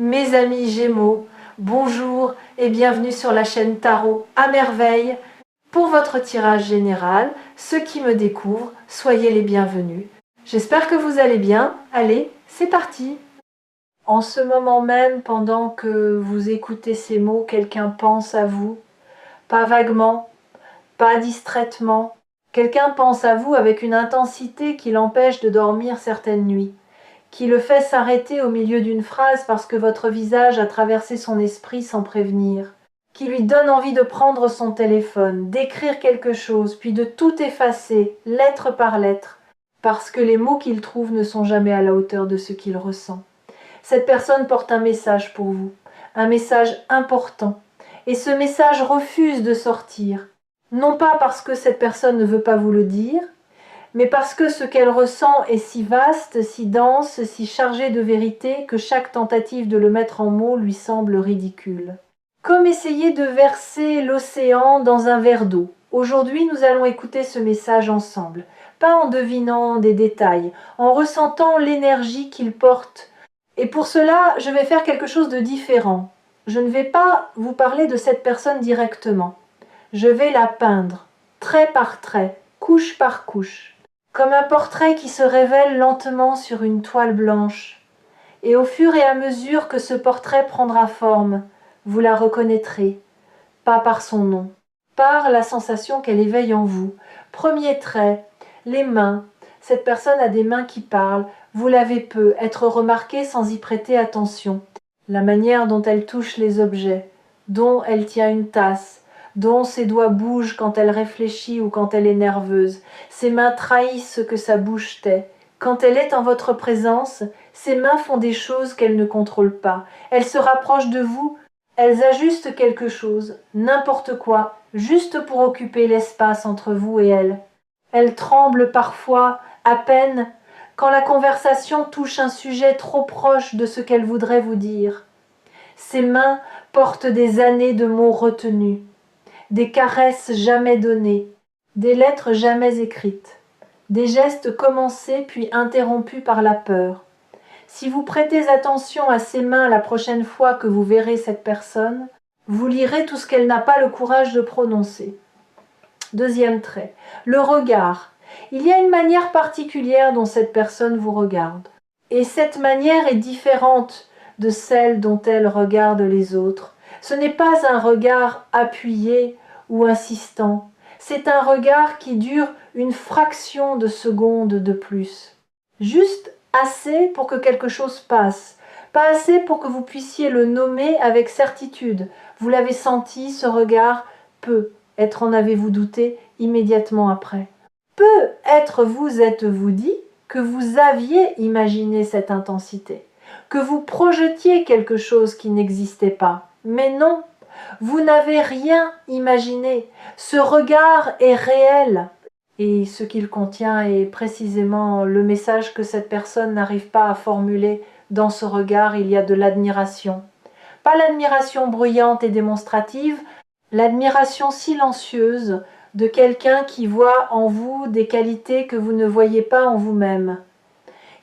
Mes amis Gémeaux, bonjour et bienvenue sur la chaîne Tarot à merveille. Pour votre tirage général, ceux qui me découvrent, soyez les bienvenus. J'espère que vous allez bien. Allez, c'est parti! En ce moment même, pendant que vous écoutez ces mots, quelqu'un pense à vous. Pas vaguement, pas distraitement. Quelqu'un pense à vous avec une intensité qui l'empêche de dormir certaines nuits, qui le fait s'arrêter au milieu d'une phrase parce que votre visage a traversé son esprit sans prévenir, qui lui donne envie de prendre son téléphone, d'écrire quelque chose, puis de tout effacer, lettre par lettre, parce que les mots qu'il trouve ne sont jamais à la hauteur de ce qu'il ressent. Cette personne porte un message pour vous, un message important, et ce message refuse de sortir, non pas parce que cette personne ne veut pas vous le dire, mais parce que ce qu'elle ressent est si vaste, si dense, si chargé de vérité que chaque tentative de le mettre en mots lui semble ridicule. Comme essayer de verser l'océan dans un verre d'eau. Aujourd'hui, nous allons écouter ce message ensemble, pas en devinant des détails, en ressentant l'énergie qu'il porte. Et pour cela, je vais faire quelque chose de différent. Je ne vais pas vous parler de cette personne directement. Je vais la peindre, trait par trait, couche par couche, comme un portrait qui se révèle lentement sur une toile blanche. Et au fur et à mesure que ce portrait prendra forme, vous la reconnaîtrez, pas par son nom, par la sensation qu'elle éveille en vous. Premier trait, les mains. Cette personne a des mains qui parlent, vous l'avez peu, être remarqué sans y prêter attention. La manière dont elle touche les objets, dont elle tient une tasse, dont ses doigts bougent quand elle réfléchit ou quand elle est nerveuse. Ses mains trahissent ce que sa bouche tait. Quand elle est en votre présence, ses mains font des choses qu'elle ne contrôle pas. Elles se rapprochent de vous, elles ajustent quelque chose, n'importe quoi, juste pour occuper l'espace entre vous et elle. Elle tremble parfois, à peine, quand la conversation touche un sujet trop proche de ce qu'elle voudrait vous dire. Ses mains portent des années de mots retenus, des caresses jamais données, des lettres jamais écrites, des gestes commencés puis interrompus par la peur. Si vous prêtez attention à ses mains la prochaine fois que vous verrez cette personne, vous lirez tout ce qu'elle n'a pas le courage de prononcer. Deuxième trait, le regard. Il y a une manière particulière dont cette personne vous regarde. Et cette manière est différente de celle dont elle regarde les autres. Ce n'est pas un regard appuyé ou insistant. C'est un regard qui dure une fraction de seconde de plus. Juste assez pour que quelque chose passe. Pas assez pour que vous puissiez le nommer avec certitude. Vous l'avez senti, ce regard, peut-être en avez-vous douté immédiatement après. Peut-être vous êtes-vous dit que vous aviez imaginé cette intensité, que vous projetiez quelque chose qui n'existait pas. Mais non, vous n'avez rien imaginé. Ce regard est réel. Et ce qu'il contient est précisément le message que cette personne n'arrive pas à formuler. Dans ce regard, il y a de l'admiration. Pas l'admiration bruyante et démonstrative, l'admiration silencieuse de quelqu'un qui voit en vous des qualités que vous ne voyez pas en vous-même,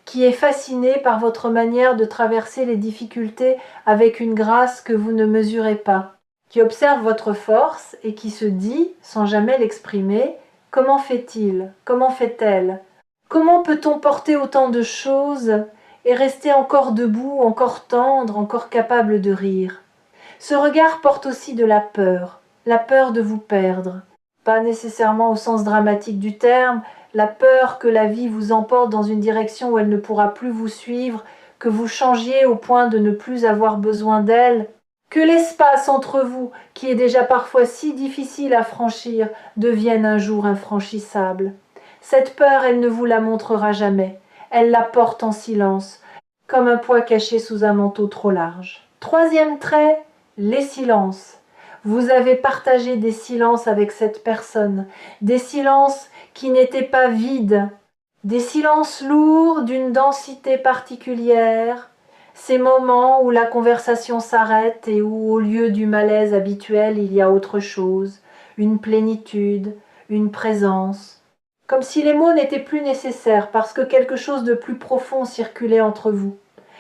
qui est fasciné par votre manière de traverser les difficultés avec une grâce que vous ne mesurez pas, qui observe votre force et qui se dit, sans jamais l'exprimer, « Comment fait-il ? Comment fait-elle ? Comment peut-on porter autant de choses et rester encore debout, encore tendre, encore capable de rire ?» Ce regard porte aussi de la peur de vous perdre. Pas nécessairement au sens dramatique du terme, la peur que la vie vous emporte dans une direction où elle ne pourra plus vous suivre, que vous changiez au point de ne plus avoir besoin d'elle, que l'espace entre vous, qui est déjà parfois si difficile à franchir, devienne un jour infranchissable. Cette peur, elle ne vous la montrera jamais. Elle la porte en silence, comme un poids caché sous un manteau trop large. Troisième trait, les silences. Vous avez partagé des silences avec cette personne, des silences qui n'étaient pas vides, des silences lourds d'une densité particulière, ces moments où la conversation s'arrête et où au lieu du malaise habituel il y a autre chose, une plénitude, une présence, comme si les mots n'étaient plus nécessaires parce que quelque chose de plus profond circulait entre vous.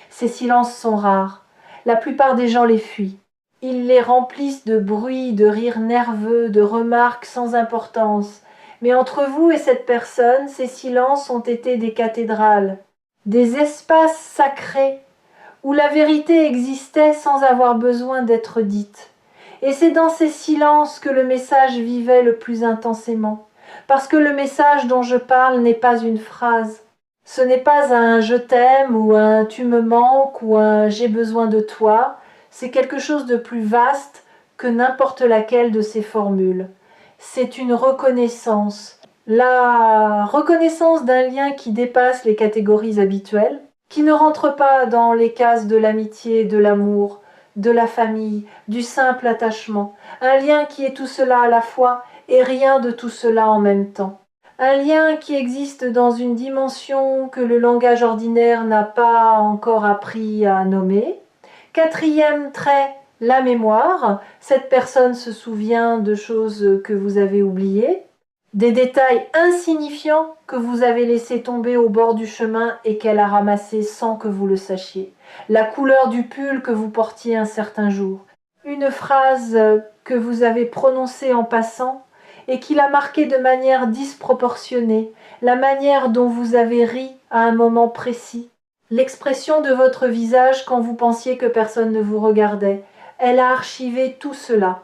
Ces silences sont rares. La plupart des gens les fuient. Ils les remplissent de bruit, de rires nerveux, de remarques sans importance. Mais entre vous et cette personne, ces silences ont été des cathédrales, des espaces sacrés où la vérité existait sans avoir besoin d'être dite. Et c'est dans ces silences que le message vivait le plus intensément. Parce que le message dont je parle n'est pas une phrase. Ce n'est pas un je t'aime ou un tu me manques ou un j'ai besoin de toi. C'est quelque chose de plus vaste que n'importe laquelle de ces formules. C'est une reconnaissance. La reconnaissance d'un lien qui dépasse les catégories habituelles, qui ne rentre pas dans les cases de l'amitié, de l'amour, de la famille, du simple attachement. Un lien qui est tout cela à la fois et rien de tout cela en même temps. Un lien qui existe dans une dimension que le langage ordinaire n'a pas encore appris à nommer. Quatrième trait, la mémoire. Cette personne se souvient de choses que vous avez oubliées, des détails insignifiants que vous avez laissés tomber au bord du chemin et qu'elle a ramassés sans que vous le sachiez. La couleur du pull que vous portiez un certain jour. Une phrase que vous avez prononcée en passant et qui l'a marquée de manière disproportionnée. La manière dont vous avez ri à un moment précis. L'expression de votre visage quand vous pensiez que personne ne vous regardait. Elle a archivé tout cela.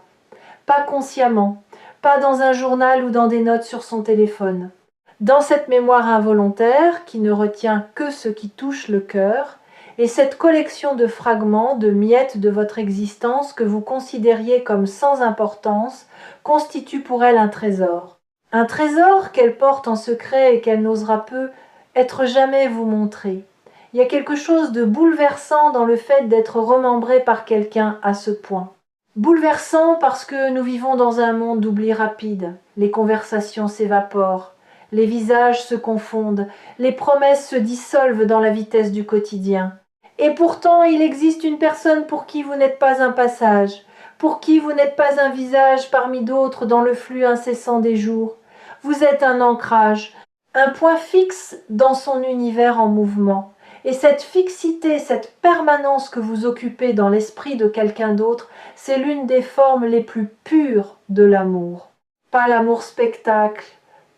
Pas consciemment. Pas dans un journal ou dans des notes sur son téléphone. Dans cette mémoire involontaire qui ne retient que ce qui touche le cœur, et cette collection de fragments, de miettes de votre existence que vous considériez comme sans importance, constitue pour elle un trésor. Un trésor qu'elle porte en secret et qu'elle n'osera peu être jamais vous montrer. Il y a quelque chose de bouleversant dans le fait d'être remembré par quelqu'un à ce point. Bouleversant parce que nous vivons dans un monde d'oubli rapide. Les conversations s'évaporent, les visages se confondent, les promesses se dissolvent dans la vitesse du quotidien. Et pourtant, il existe une personne pour qui vous n'êtes pas un passage, pour qui vous n'êtes pas un visage parmi d'autres dans le flux incessant des jours. Vous êtes un ancrage, un point fixe dans son univers en mouvement. Et cette fixité, cette permanence que vous occupez dans l'esprit de quelqu'un d'autre, c'est l'une des formes les plus pures de l'amour. Pas l'amour spectacle,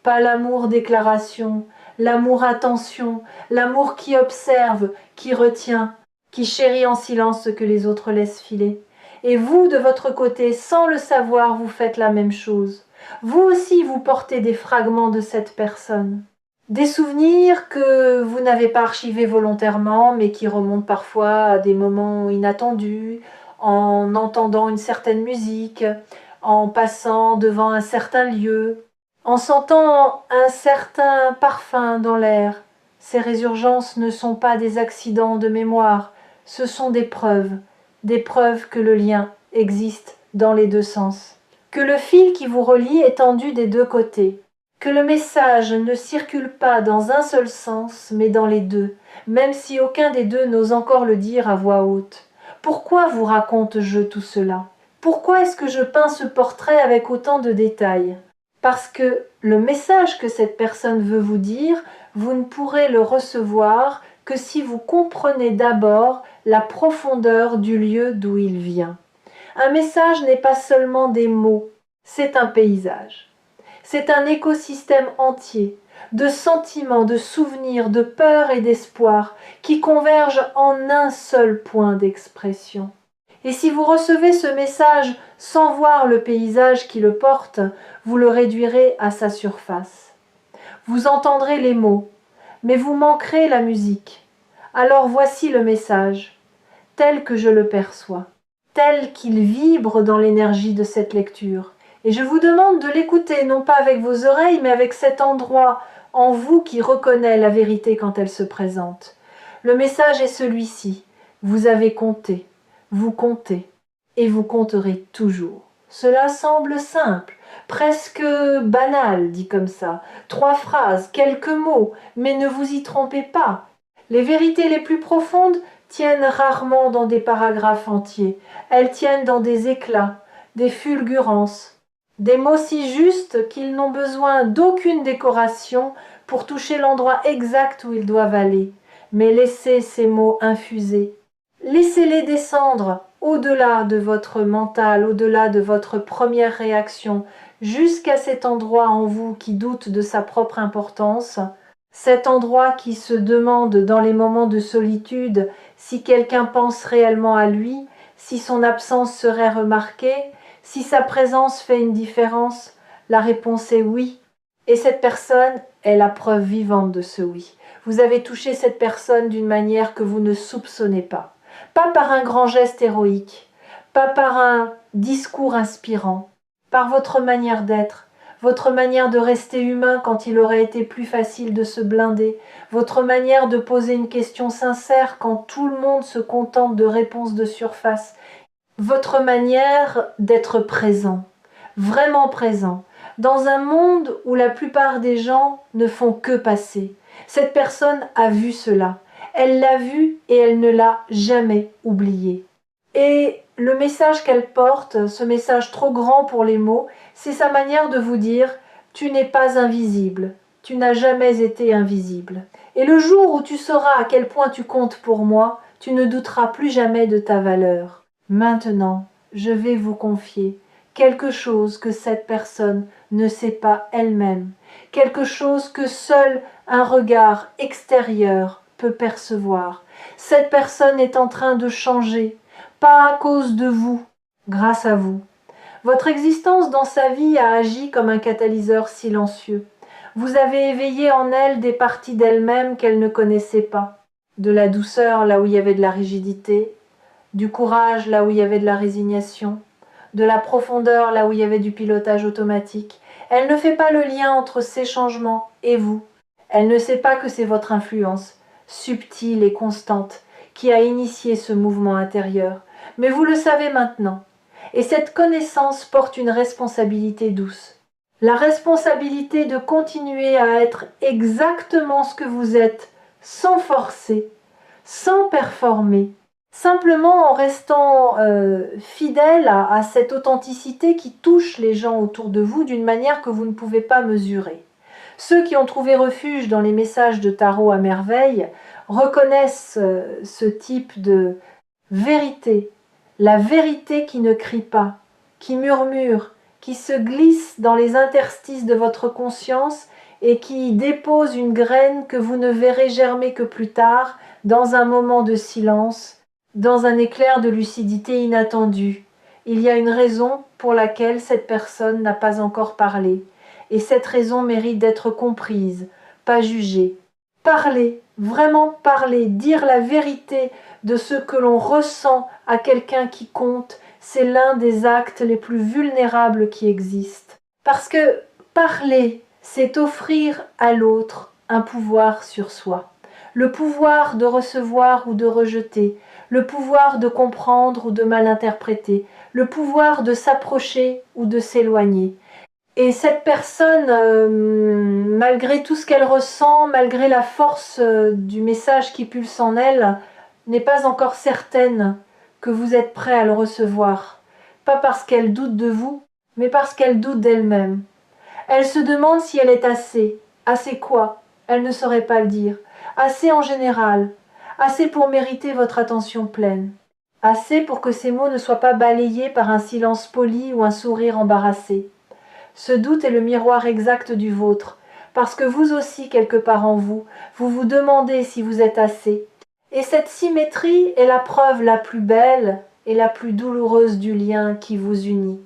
pas l'amour déclaration, l'amour attention, l'amour qui observe, qui retient, qui chérit en silence ce que les autres laissent filer. Et vous, de votre côté, sans le savoir, vous faites la même chose. Vous aussi, vous portez des fragments de cette personne. Des souvenirs que vous n'avez pas archivés volontairement, mais qui remontent parfois à des moments inattendus, en entendant une certaine musique, en passant devant un certain lieu, en sentant un certain parfum dans l'air. Ces résurgences ne sont pas des accidents de mémoire, ce sont des preuves que le lien existe dans les deux sens, que le fil qui vous relie est tendu des deux côtés, que le message ne circule pas dans un seul sens, mais dans les deux, même si aucun des deux n'ose encore le dire à voix haute. Pourquoi vous raconte-je tout cela? Pourquoi est-ce que je peins ce portrait avec autant de détails? Parce que le message que cette personne veut vous dire, vous ne pourrez le recevoir que si vous comprenez d'abord la profondeur du lieu d'où il vient. Un message n'est pas seulement des mots, c'est un paysage. C'est un écosystème entier, de sentiments, de souvenirs, de peur et d'espoir, qui convergent en un seul point d'expression. Et si vous recevez ce message sans voir le paysage qui le porte, vous le réduirez à sa surface. Vous entendrez les mots, mais vous manquerez la musique. Alors voici le message, tel que je le perçois, tel qu'il vibre dans l'énergie de cette lecture. Et je vous demande de l'écouter, non pas avec vos oreilles, mais avec cet endroit en vous qui reconnaît la vérité quand elle se présente. Le message est celui-ci. Vous avez compté, vous comptez, et vous compterez toujours. Cela semble simple, presque banal, dit comme ça. 3 phrases, quelques mots, mais ne vous y trompez pas. Les vérités les plus profondes tiennent rarement dans des paragraphes entiers. Elles tiennent dans des éclats, des fulgurances. Des mots si justes qu'ils n'ont besoin d'aucune décoration pour toucher l'endroit exact où ils doivent aller. Mais laissez ces mots infuser. Laissez-les descendre au-delà de votre mental, au-delà de votre première réaction, jusqu'à cet endroit en vous qui doute de sa propre importance, cet endroit qui se demande dans les moments de solitude si quelqu'un pense réellement à lui, si son absence serait remarquée, si sa présence fait une différence. La réponse est oui. Et cette personne est la preuve vivante de ce oui. Vous avez touché cette personne d'une manière que vous ne soupçonnez pas. Pas par un grand geste héroïque, pas par un discours inspirant, par votre manière d'être, votre manière de rester humain quand il aurait été plus facile de se blinder, votre manière de poser une question sincère quand tout le monde se contente de réponses de surface, votre manière d'être présent, vraiment présent, dans un monde où la plupart des gens ne font que passer. Cette personne a vu cela. Elle l'a vu et elle ne l'a jamais oublié. Et le message qu'elle porte, ce message trop grand pour les mots, c'est sa manière de vous dire « tu n'es pas invisible, tu n'as jamais été invisible. Et le jour où tu sauras à quel point tu comptes pour moi, tu ne douteras plus jamais de ta valeur. Maintenant, je vais vous confier quelque chose que cette personne ne sait pas elle-même, quelque chose que seul un regard extérieur peut percevoir. Cette personne est en train de changer, pas à cause de vous, grâce à vous. Votre existence dans sa vie a agi comme un catalyseur silencieux. Vous avez éveillé en elle des parties d'elle-même qu'elle ne connaissait pas. De la douceur là où il y avait de la rigidité, du courage là où il y avait de la résignation, de la profondeur là où il y avait du pilotage automatique. Elle ne fait pas le lien entre ces changements et vous. Elle ne sait pas que c'est votre influence, subtile et constante, qui a initié ce mouvement intérieur. Mais vous le savez maintenant. Et cette connaissance porte une responsabilité douce. La responsabilité de continuer à être exactement ce que vous êtes, sans forcer, sans performer, simplement en restant fidèle à cette authenticité qui touche les gens autour de vous d'une manière que vous ne pouvez pas mesurer. Ceux qui ont trouvé refuge dans les messages de tarot à merveille reconnaissent ce type de vérité, la vérité qui ne crie pas, qui murmure, qui se glisse dans les interstices de votre conscience et qui dépose une graine que vous ne verrez germer que plus tard, dans un moment de silence, dans un éclair de lucidité inattendu. Il y a une raison pour laquelle cette personne n'a pas encore parlé, et cette raison mérite d'être comprise, pas jugée. Parler, vraiment parler, dire la vérité de ce que l'on ressent à quelqu'un qui compte, c'est l'un des actes les plus vulnérables qui existent. Parce que parler, c'est offrir à l'autre un pouvoir sur soi. Le pouvoir de recevoir ou de rejeter, le pouvoir de comprendre ou de mal interpréter, le pouvoir de s'approcher ou de s'éloigner. Et cette personne, malgré tout ce qu'elle ressent, malgré la force du message qui pulse en elle, n'est pas encore certaine que vous êtes prêt à le recevoir. Pas parce qu'elle doute de vous, mais parce qu'elle doute d'elle-même. Elle se demande si elle est assez. Assez quoi? Elle ne saurait pas le dire. Assez en général. Assez pour mériter votre attention pleine. Assez pour que ces mots ne soient pas balayés par un silence poli ou un sourire embarrassé. Ce doute est le miroir exact du vôtre, parce que vous aussi, quelque part en vous, vous vous demandez si vous êtes assez. Et cette symétrie est la preuve la plus belle et la plus douloureuse du lien qui vous unit.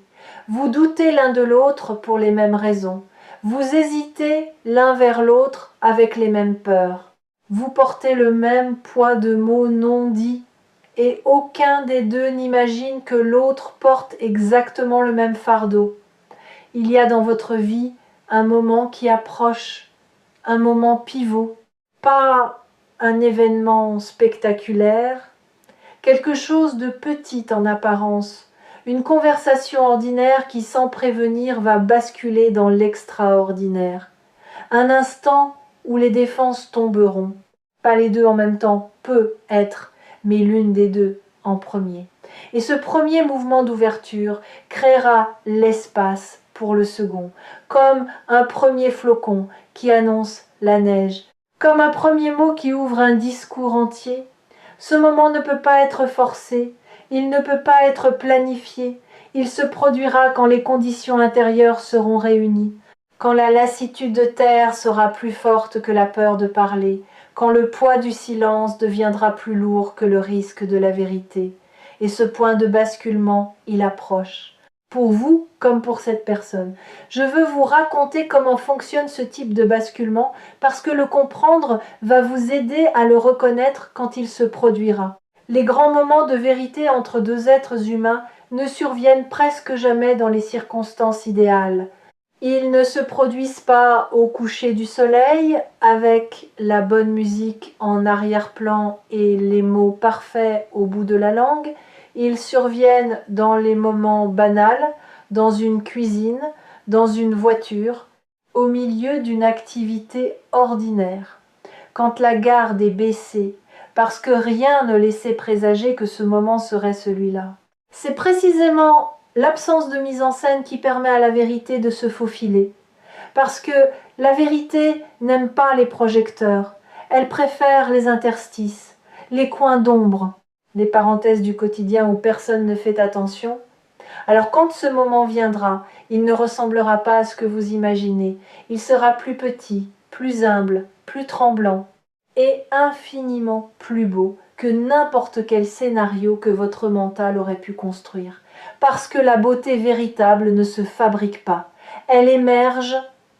Vous doutez l'un de l'autre pour les mêmes raisons. Vous hésitez l'un vers l'autre avec les mêmes peurs. Vous portez le même poids de mots non dits, et aucun des deux n'imagine que l'autre porte exactement le même fardeau. Il y a dans votre vie un moment qui approche, un moment pivot, pas un événement spectaculaire, quelque chose de petit en apparence, une conversation ordinaire qui sans prévenir va basculer dans l'extraordinaire, un instant où les défenses tomberont, pas les deux en même temps, peut être, mais l'une des deux en premier. Et ce premier mouvement d'ouverture créera l'espace pour le second, comme un premier flocon qui annonce la neige, comme un premier mot qui ouvre un discours entier, Ce moment ne peut pas être forcé, il ne peut pas être planifié, il se produira quand les conditions intérieures seront réunies, quand la lassitude de taire sera plus forte que la peur de parler, quand le poids du silence deviendra plus lourd que le risque de la vérité. Et ce point de basculement, il approche. Pour vous comme pour cette personne. Je veux vous raconter comment fonctionne ce type de basculement parce que le comprendre va vous aider à le reconnaître quand il se produira. Les grands moments de vérité entre deux êtres humains ne surviennent presque jamais dans les circonstances idéales. Ils ne se produisent pas au coucher du soleil, avec la bonne musique en arrière-plan et les mots parfaits au bout de la langue. Ils surviennent dans les moments banals, dans une cuisine, dans une voiture, au milieu d'une activité ordinaire. Quand la garde est baissée, parce que rien ne laissait présager que ce moment serait celui-là. C'est précisément l'absence de mise en scène qui permet à la vérité de se faufiler. Parce que la vérité n'aime pas les projecteurs, elle préfère les interstices, les coins d'ombre, les parenthèses du quotidien où personne ne fait attention. Alors quand ce moment viendra, il ne ressemblera pas à ce que vous imaginez, il sera plus petit, plus humble, plus tremblant et infiniment plus beau que n'importe quel scénario que votre mental aurait pu construire. Parce que la beauté véritable ne se fabrique pas, elle émerge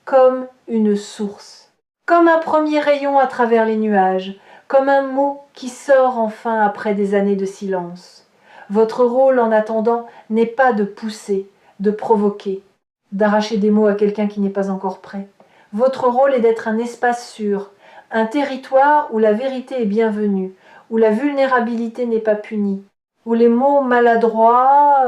comme une source, comme un premier rayon à travers les nuages, comme un mot qui sort enfin après des années de silence. Votre rôle en attendant n'est pas de pousser, de provoquer, d'arracher des mots à quelqu'un qui n'est pas encore prêt. Votre rôle est d'être un espace sûr, un territoire où la vérité est bienvenue, où la vulnérabilité n'est pas punie, où les mots maladroits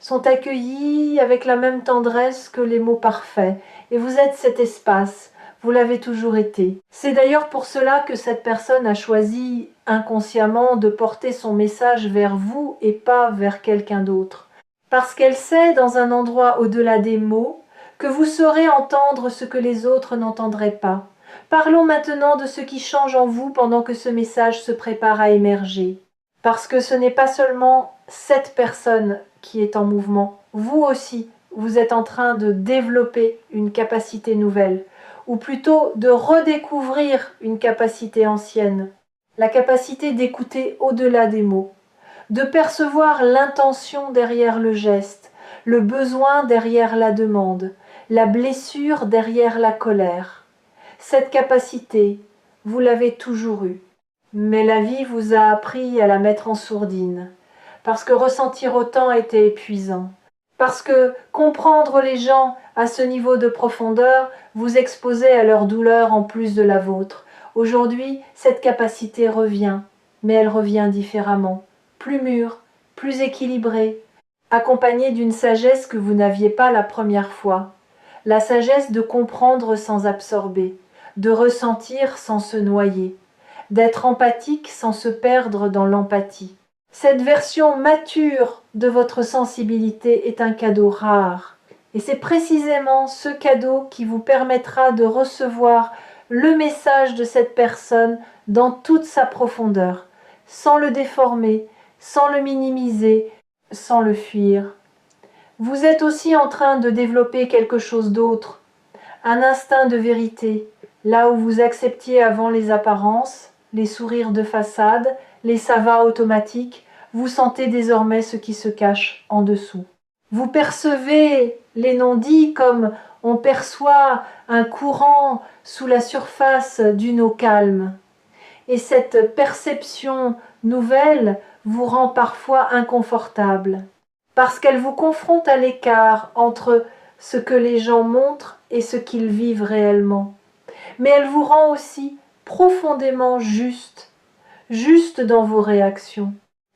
sont accueillis avec la même tendresse que les mots parfaits. Et vous êtes cet espace, vous l'avez toujours été. C'est d'ailleurs pour cela que cette personne a choisi inconsciemment de porter son message vers vous et pas vers quelqu'un d'autre. Parce qu'elle sait, dans un endroit au-delà des mots, que vous saurez entendre ce que les autres n'entendraient pas. Parlons maintenant de ce qui change en vous pendant que ce message se prépare à émerger. Parce que ce n'est pas seulement cette personne qui est en mouvement, vous aussi, vous êtes en train de développer une capacité nouvelle, ou plutôt de redécouvrir une capacité ancienne, la capacité d'écouter au-delà des mots, de percevoir l'intention derrière le geste, le besoin derrière la demande, la blessure derrière la colère. Cette capacité, vous l'avez toujours eue, mais la vie vous a appris à la mettre en sourdine, parce que ressentir autant était épuisant, parce que comprendre les gens à ce niveau de profondeur vous exposait à leur douleur en plus de la vôtre. Aujourd'hui, cette capacité revient, mais elle revient différemment, plus mûre, plus équilibrée, accompagnée d'une sagesse que vous n'aviez pas la première fois, la sagesse de comprendre sans absorber, de ressentir sans se noyer, d'être empathique sans se perdre dans l'empathie. Cette version mature de votre sensibilité est un cadeau rare. Et c'est précisément ce cadeau qui vous permettra de recevoir le message de cette personne dans toute sa profondeur, sans le déformer, sans le minimiser, sans le fuir. Vous êtes aussi en train de développer quelque chose d'autre, un instinct de vérité, là où vous acceptiez avant les apparences, les sourires de façade, les ça va automatiques, vous sentez désormais ce qui se cache en dessous. Vous percevez les non-dits comme on perçoit un courant sous la surface d'une eau calme. Et cette perception nouvelle vous rend parfois inconfortable, parce qu'elle vous confronte à l'écart entre ce que les gens montrent et ce qu'ils vivent réellement. Mais elle vous rend aussi profondément juste, juste dans vos réactions,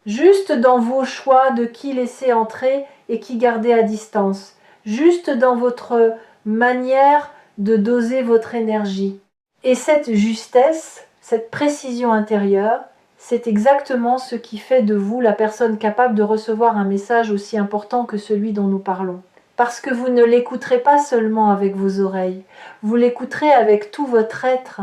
juste dans vos choix de qui laisser entrer et qui garder à distance, juste dans votre manière de doser votre énergie. Et cette justesse, cette précision intérieure, c'est exactement ce qui fait de vous la personne capable de recevoir un message aussi important que celui dont nous parlons. Parce que vous ne l'écouterez pas seulement avec vos oreilles, vous l'écouterez avec tout votre être.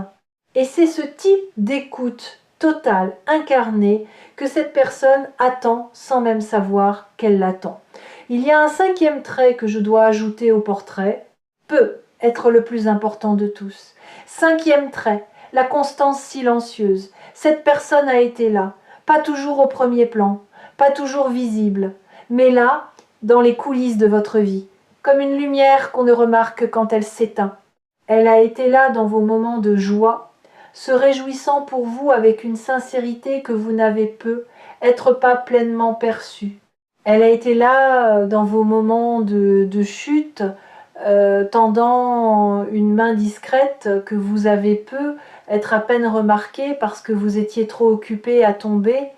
Et c'est ce type d'écoute totale, incarnée, que cette personne attend sans même savoir qu'elle l'attend. Il y a un cinquième trait que je dois ajouter au portrait, peut être le plus important de tous. Cinquième trait, la constance silencieuse. Cette personne a été là, pas toujours au premier plan, pas toujours visible, mais là, dans les coulisses de votre vie, comme une lumière qu'on ne remarque que quand elle s'éteint. Elle a été là dans vos moments de joie, se réjouissant pour vous avec une sincérité que vous n'avez peu, être pas pleinement perçue. Elle a été là dans vos moments de chute, tendant une main discrète que vous avez peu, être à peine remarquée parce que vous étiez trop occupé à tomber.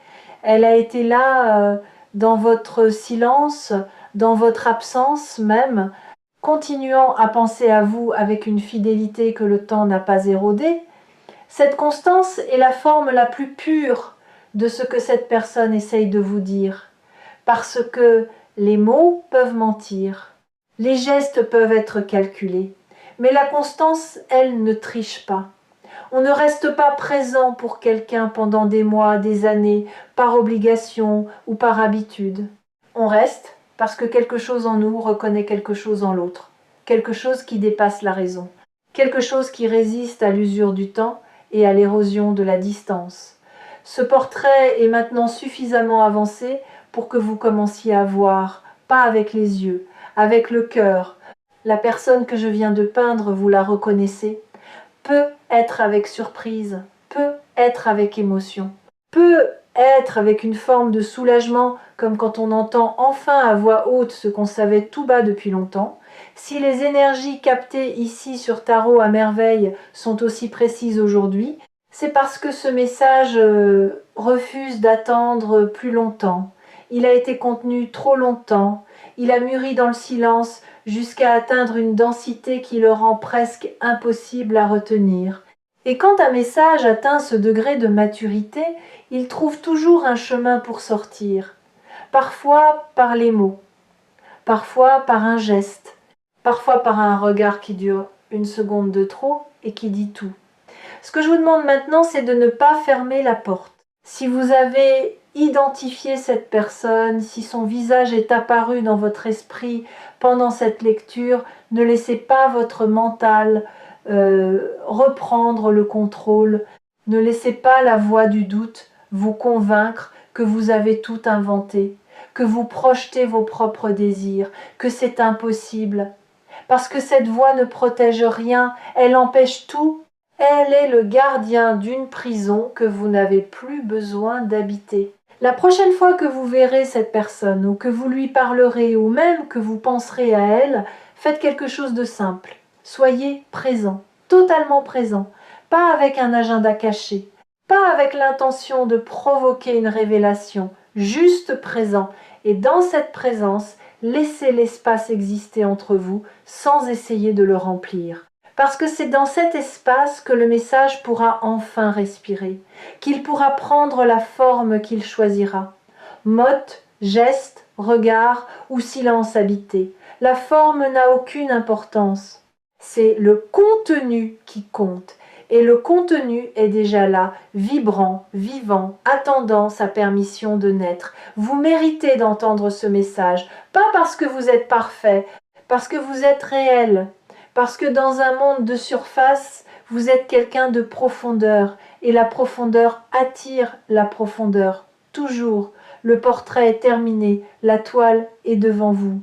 Elle a été là dans votre silence, dans votre absence même, continuant à penser à vous avec une fidélité que le temps n'a pas érodée. Cette constance est la forme la plus pure de ce que cette personne essaye de vous dire, parce que les mots peuvent mentir, les gestes peuvent être calculés, mais la constance, elle, ne triche pas. On ne reste pas présent pour quelqu'un pendant des mois, des années, par obligation ou par habitude. On reste parce que quelque chose en nous reconnaît quelque chose en l'autre, quelque chose qui dépasse la raison, quelque chose qui résiste à l'usure du temps et à l'érosion de la distance. Ce portrait est maintenant suffisamment avancé pour que vous commenciez à voir, pas avec les yeux, avec le cœur. La personne que je viens de peindre, vous la reconnaissez, peut être avec surprise, peut être avec émotion, peut être avec une forme de soulagement, comme quand on entend enfin à voix haute ce qu'on savait tout bas depuis longtemps. Si les énergies captées ici sur Tarot à merveille sont aussi précises aujourd'hui, c'est parce que ce message refuse d'attendre plus longtemps. Il a été contenu trop longtemps, il a mûri dans le silence jusqu'à atteindre une densité qui le rend presque impossible à retenir. Et quand un message atteint ce degré de maturité, il trouve toujours un chemin pour sortir. Parfois par les mots, parfois par un geste, parfois par un regard qui dure une seconde de trop et qui dit tout. Ce que je vous demande maintenant, c'est de ne pas fermer la porte. Si vous avez identifié cette personne, si son visage est apparu dans votre esprit pendant cette lecture, ne laissez pas votre mental reprendre le contrôle. Ne laissez pas la voix du doute vous convaincre que vous avez tout inventé, que vous projetez vos propres désirs, que c'est impossible. Parce que cette voix ne protège rien, elle empêche tout. Elle est le gardien d'une prison que vous n'avez plus besoin d'habiter. La prochaine fois que vous verrez cette personne, ou que vous lui parlerez, ou même que vous penserez à elle, faites quelque chose de simple. Soyez présent, totalement présent, pas avec un agenda caché, pas avec l'intention de provoquer une révélation, juste présent. Et dans cette présence, laissez l'espace exister entre vous sans essayer de le remplir. Parce que c'est dans cet espace que le message pourra enfin respirer, qu'il pourra prendre la forme qu'il choisira. Motte, geste, regard ou silence habité. La forme n'a aucune importance. C'est le contenu qui compte. Et le contenu est déjà là, vibrant, vivant, attendant sa permission de naître. Vous méritez d'entendre ce message, pas parce que vous êtes parfait, parce que vous êtes réel. Parce que dans un monde de surface, vous êtes quelqu'un de profondeur, et la profondeur attire la profondeur. Toujours, le portrait est terminé, la toile est devant vous.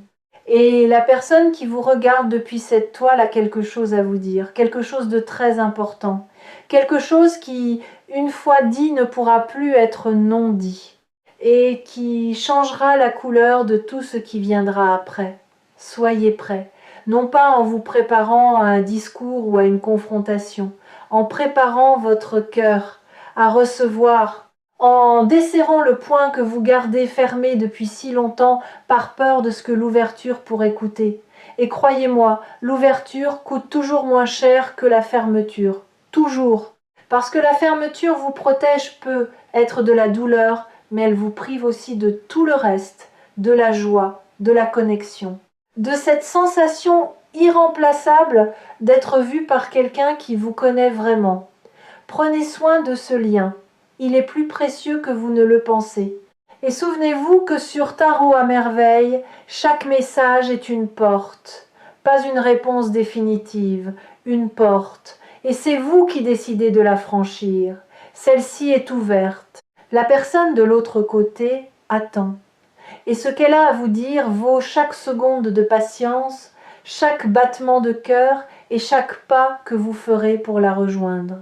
Et la personne qui vous regarde depuis cette toile a quelque chose à vous dire, quelque chose de très important, quelque chose qui, une fois dit, ne pourra plus être non dit, et qui changera la couleur de tout ce qui viendra après. Soyez prêts. Non pas en vous préparant à un discours ou à une confrontation, en préparant votre cœur à recevoir, en desserrant le poing que vous gardez fermé depuis si longtemps par peur de ce que l'ouverture pourrait coûter. Et croyez-moi, l'ouverture coûte toujours moins cher que la fermeture. Toujours. Parce que la fermeture vous protège peut être de la douleur, mais elle vous prive aussi de tout le reste, de la joie, de la connexion. De cette sensation irremplaçable d'être vu par quelqu'un qui vous connaît vraiment. Prenez soin de ce lien. il est plus précieux que vous ne le pensez. Et souvenez-vous que sur Tarot à merveille, chaque message est une porte, pas une réponse définitive, une porte, et c'est vous qui décidez de la franchir. Celle-ci est ouverte. La personne de l'autre côté attend. Et ce qu'elle a à vous dire vaut chaque seconde de patience, chaque battement de cœur et chaque pas que vous ferez pour la rejoindre.